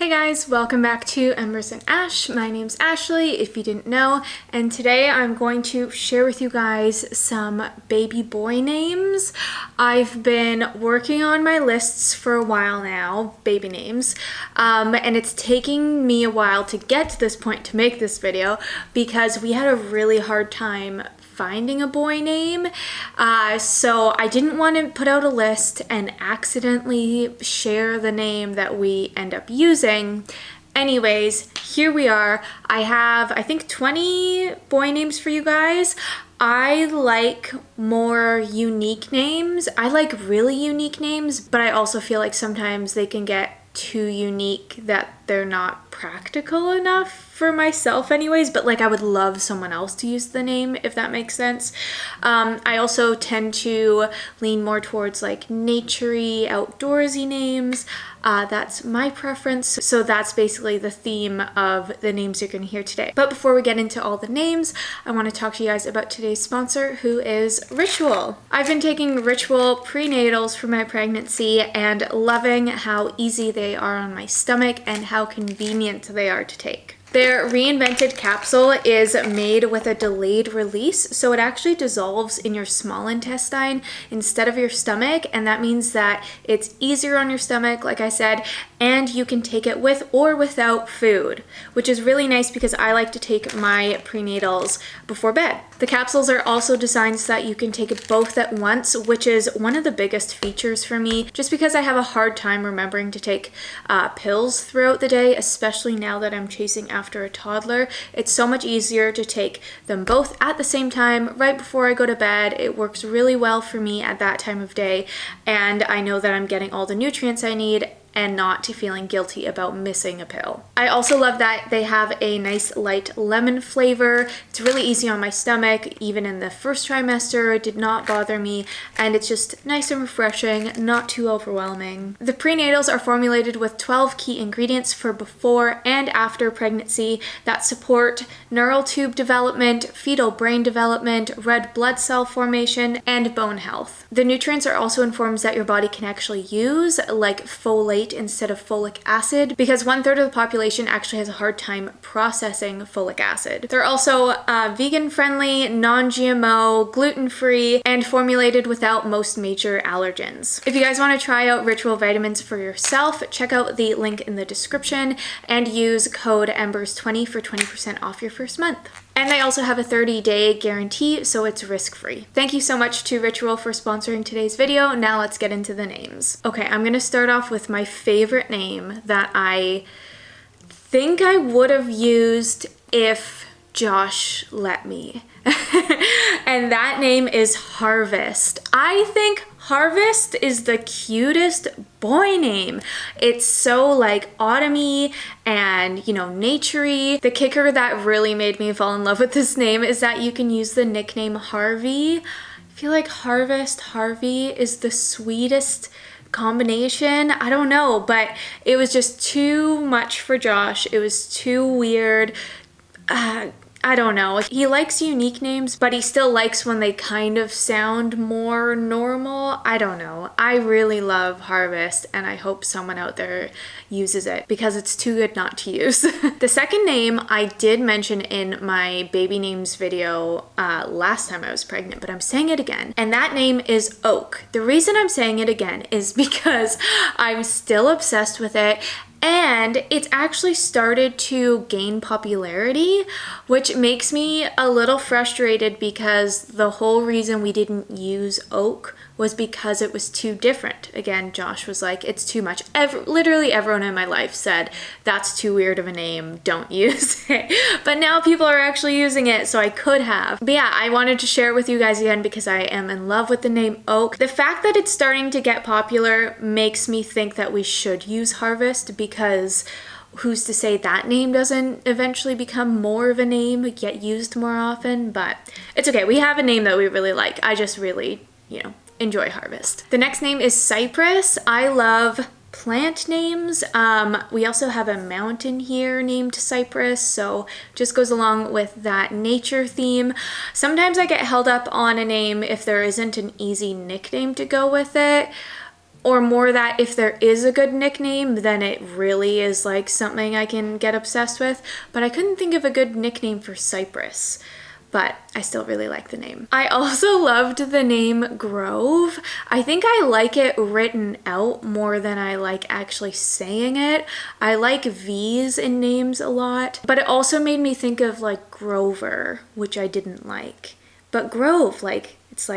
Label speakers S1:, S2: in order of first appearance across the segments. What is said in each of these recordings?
S1: Hey guys, welcome back to Embers and Ash. My name's Ashley, if you didn't know, and today I'm going to share with you guys some baby boy names. I've been working on my lists for a while now, baby names, and it's taking me a while to get to this point to make this video because we had a really hard time finding a boy name, so I didn't want to put out a list and accidentally share the name that we end up using. Anyways, here we are. I have, I think, 20 boy names for you guys. I like more unique names. I like really unique names, but I also feel like sometimes they can get too unique that they're not practical enough for myself anyways, but like I would love someone else to use the name, if that makes sense. I also tend to lean more towards like naturey, outdoorsy names. That's my preference. So that's basically the theme of the names you're going to hear today. But before we get into all the names, I want to talk to you guys about today's sponsor, who is Ritual. I've been taking Ritual prenatals for my pregnancy and loving how easy they are on my stomach and how convenient they are to take. Their reinvented capsule is made with a delayed release, so it actually dissolves in your small intestine instead of your stomach, and that means that it's easier on your stomach, like I said, and you can take it with or without food, which is really nice because I like to take my prenatals before bed. The capsules are also designed so that you can take it both at once, which is one of the biggest features for me, just because I have a hard time remembering to take pills throughout the day, especially now that I'm chasing after a toddler. It's so much easier to take them both at the same time right before I go to bed. It works really well for me at that time of day, and I know that I'm getting all the nutrients I need and not feeling guilty about missing a pill. I also love that they have a nice light lemon flavor. It's really easy on my stomach. Even in the first trimester, it did not bother me, and it's just nice and refreshing, not too overwhelming. The prenatals are formulated with 12 key ingredients for before and after pregnancy that support neural tube development, fetal brain development, red blood cell formation, and bone health. The nutrients are also in forms that your body can actually use, like folate instead of folic acid, because 1/3 of the population actually has a hard time processing folic acid. They're also vegan friendly, non-GMO, gluten-free, and formulated without most major allergens. If you guys want to try out Ritual vitamins for yourself, check out the link in the description and use code EMBERS20 for 20% off your first month. And they also have a 30-day guarantee, so it's risk-free. Thank you so much to Ritual for sponsoring today's video. Now let's get into the names. Okay, I'm gonna start off with my favorite name that I think I would have used if Josh let me. And that name is Harvest. I think Harvest is the cutest boy name. It's so like autumny and, you know, naturey. The kicker that really made me fall in love with this name is that you can use the nickname Harvey. I feel like Harvey is the sweetest combination. I don't know, but it was just too much for Josh. It was too weird. I don't know. He likes unique names, but he still likes when they kind of sound more normal. I don't know. I really love Harvest, and I hope someone out there uses it because it's too good not to use. The second name I did mention in my baby names video last time I was pregnant, but I'm saying it again, and that name is Oak. The reason I'm saying it again is because I'm still obsessed with it, and it's actually started to gain popularity, which makes me a little frustrated because the whole reason we didn't use Oak was because it was too different. Again, Josh was like, it's too much. Literally everyone in my life said, that's too weird of a name, don't use it. But now people are actually using it, so I could have. But yeah, I wanted to share it with you guys again because I am in love with the name Oak. The fact that it's starting to get popular makes me think that we should use Harvest, because who's to say that name doesn't eventually become more of a name, get used more often? But it's okay, we have a name that we really like. I just really, you know, enjoy Harvest. The next name is Cypress. I love plant names. We also have a mountain here named Cypress, so just goes along with that nature theme. Sometimes I get held up on a name if there isn't an easy nickname to go with it, or more that if there is a good nickname, then it really is like something I can get obsessed with. But I couldn't think of a good nickname for Cypress, but I still really like the name. I also loved the name Grove. I think I like it written out more than I like actually saying it. I like V's in names a lot, but it also made me think of like Grover, which I didn't like. But Grove, like, it's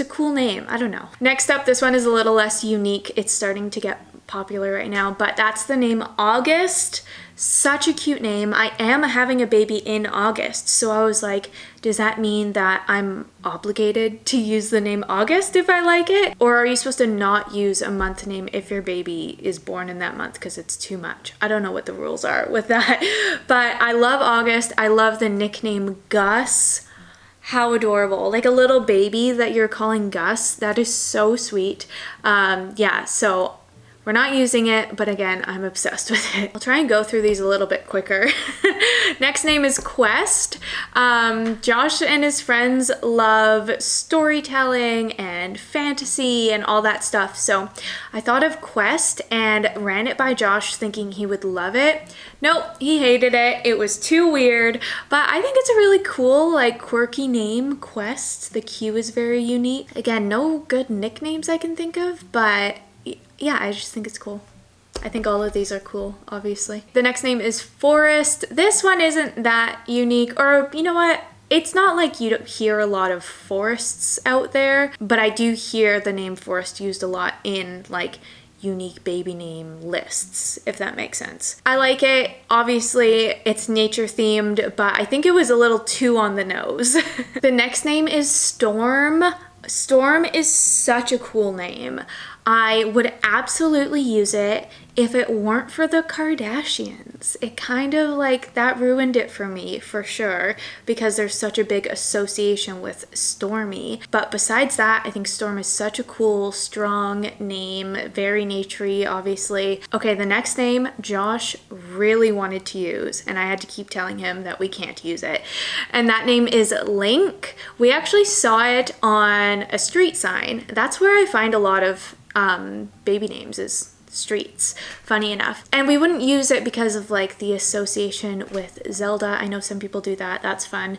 S1: a cool name. I don't know. Next up, this one is a little less unique. It's starting to get popular right now, but that's the name August. Such a cute name. I am having a baby in August, so I was like, does that mean that I'm obligated to use the name August if I like it? Or are you supposed to not use a month name if your baby is born in that month because it's too much? I don't know what the rules are with that, but I love August. I love the nickname Gus. How adorable. Like a little baby that you're calling Gus. That is so sweet. Yeah, so we're not using it, but again, I'm obsessed with it. I'll try and go through these a little bit quicker. Next name is Quest. Josh and his friends love storytelling and fantasy and all that stuff. So I thought of Quest and ran it by Josh thinking he would love it. Nope, he hated it. It was too weird, but I think it's a really cool, like quirky name, Quest. The Q is very unique. Again, no good nicknames I can think of, but yeah, I just think it's cool. I think all of these are cool, obviously. The next name is Forest. This one isn't that unique, or you know what? It's not like you don't hear a lot of forests out there, but I do hear the name Forest used a lot in like unique baby name lists, if that makes sense. I like it. Obviously, it's nature themed, but I think it was a little too on the nose. The next name is Storm. Storm is such a cool name. I would absolutely use it if it weren't for the Kardashians. It kind of like that ruined it for me for sure because there's such a big association with Stormy. But besides that, I think Storm is such a cool, strong name, very naturey, obviously. Okay, the next name Josh really wanted to use, and I had to keep telling him that we can't use it. And that name is Link. We actually saw it on a street sign. That's where I find a lot of baby names, is streets, funny enough. And we wouldn't use it because of like the association with Zelda. I know some people do that, that's fun.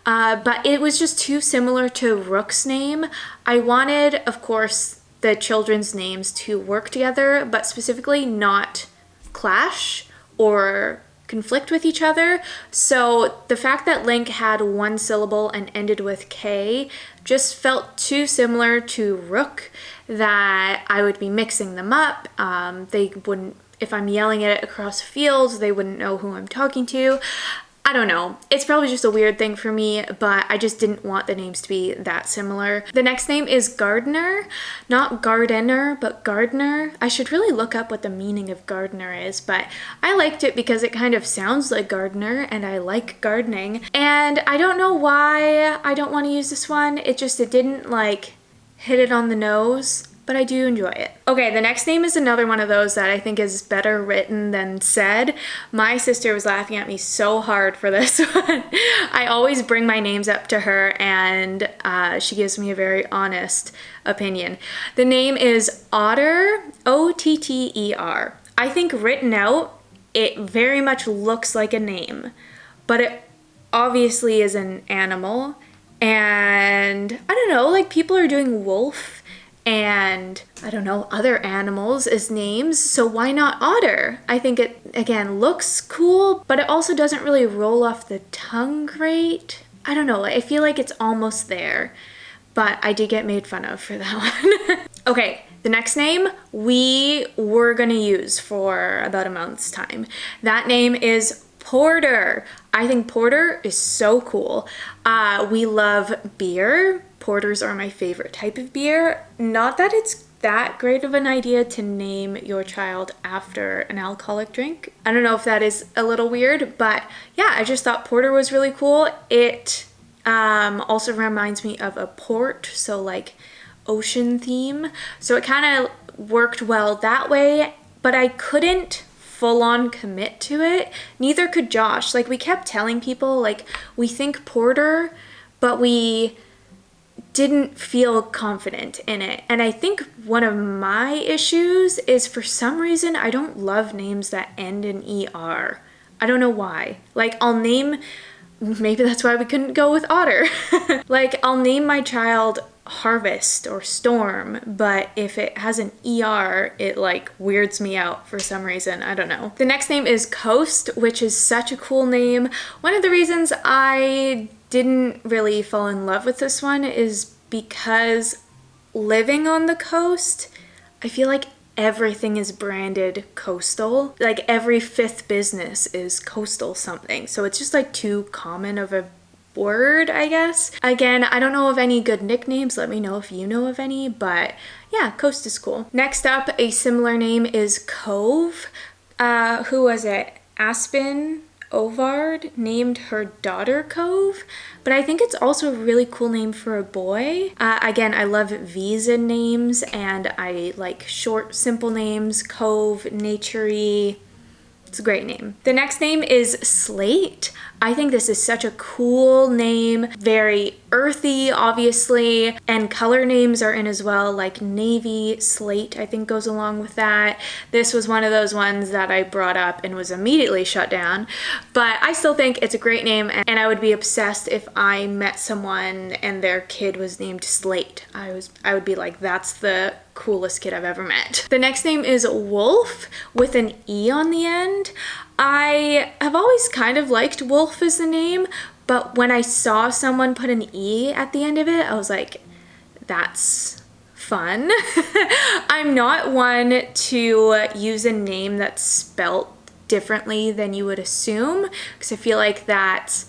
S1: But it was just too similar to Rook's name. I wanted, of course, the children's names to work together, but specifically not clash or conflict with each other. So the fact that Link had one syllable and ended with K just felt too similar to Rook that I would be mixing them up. They wouldn't, if I'm yelling at it across fields, they wouldn't know who I'm talking to. I don't know. It's probably just a weird thing for me, but I just didn't want the names to be that similar. The next name is Gardner. Not Gardener, but Gardner. I should really look up what the meaning of Gardner is, but I liked it because it kind of sounds like gardener, and I like gardening. And I don't know why I don't want to use this one. It didn't like hit it on the nose, but I do enjoy it. Okay, the next name is another one of those that I think is better written than said. My sister was laughing at me so hard for this one. I always bring my names up to her and she gives me a very honest opinion. The name is Otter, O-T-T-E-R. I think written out, it very much looks like a name, but it obviously is an animal. And I don't know, like people are doing wolf and I don't know, other animals as names, so why not otter? I think it, again, looks cool, but it also doesn't really roll off the tongue great. I don't know, I feel like it's almost there, but I did get made fun of for that one. Okay, the next name we were gonna use for about a month's time. That name is Porter. I think Porter is so cool. We love beer. Porters are my favorite type of beer. Not that it's that great of an idea to name your child after an alcoholic drink. I don't know if that is a little weird, but yeah, I just thought Porter was really cool. It also reminds me of a port, so like ocean theme. So it kind of worked well that way, but I couldn't full on commit to it. Neither could Josh. Like we kept telling people like we think Porter, but we didn't feel confident in it. And I think one of my issues is for some reason I don't love names that end in ER. I don't know why. Like I'll name, maybe that's why we couldn't go with Otter. Like I'll name my child Harvest or Storm, but if it has an ER, it like weirds me out for some reason. I don't know. The next name is Coast, which is such a cool name. One of the reasons I didn't really fall in love with this one is because living on the coast, I feel like everything is branded coastal. Like every fifth business is coastal something. So it's just like too common of a word, I guess. Again, I don't know of any good nicknames. Let me know if you know of any, but yeah, Coast is cool. Next up, a similar name is Cove. Who was it? Aspen Ovard named her daughter Cove, but I think it's also a really cool name for a boy. Again, I love V's in names, and I like short, simple names. Cove, naturey. It's a great name. The next name is Slate. I think this is such a cool name, very earthy, obviously, and color names are in as well, like navy, slate, I think goes along with that. This was one of those ones that I brought up and was immediately shut down, but I still think it's a great name, and I would be obsessed if I met someone and their kid was named Slate. I would be like, that's the coolest kid I've ever met. The next name is Wolfe with an E on the end. I have always kind of liked Wolfe as the name, but when I saw someone put an E at the end of it, I was like, that's fun. I'm not one to use a name that's spelt differently than you would assume, because I feel like that's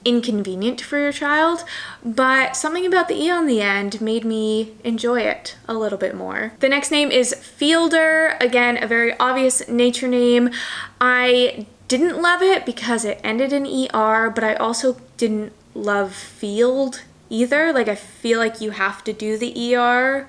S1: inconvenient for your child, but something about the E on the end made me enjoy it a little bit more. The next name is Fielder. Again, a very obvious nature name. I didn't love it because it ended in ER, but I also didn't love field either. Like I feel like you have to do the ER,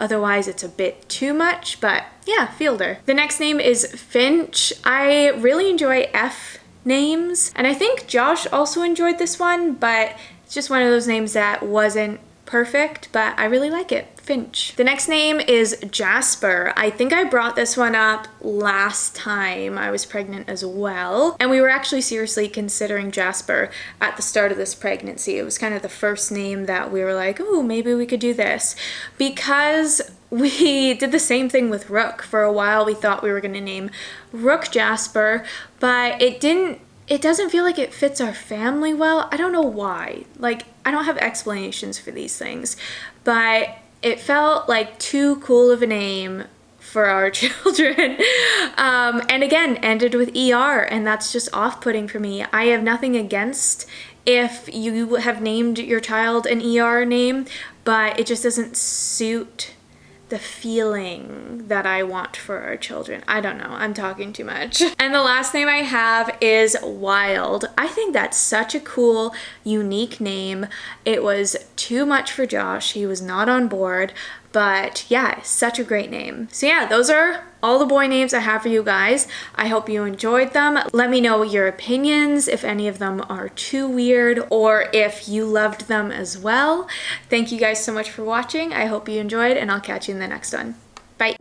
S1: otherwise it's a bit too much, but yeah, Fielder. The next name is Finch. I really enjoy F names, and I think Josh also enjoyed this one, but it's just one of those names that wasn't perfect, but I really like it. Finch. The next name is Jasper. I think I brought this one up last time I was pregnant as well, and we were actually seriously considering Jasper at the start of this pregnancy. It was kind of the first name that we were like, oh, maybe we could do this, because we did the same thing with Rook. For a while we thought we were going to name Rook Jasper, but it doesn't feel like it fits our family well. I don't know why. Like, I don't have explanations for these things, but it felt like too cool of a name for our children. And again, ended with ER, and that's just off-putting for me. I have nothing against if you have named your child an ER name, but it just doesn't suit the feeling that I want for our children. I don't know, I'm talking too much. And the last name I have is Wild. I think that's such a cool, unique name. It was too much for Josh. He was not on board, but yeah, such a great name. So yeah, those are all the boy names I have for you guys. I hope you enjoyed them. Let me know your opinions, if any of them are too weird or if you loved them as well. Thank you guys so much for watching. I hope you enjoyed, and I'll catch you in the next one. Bye.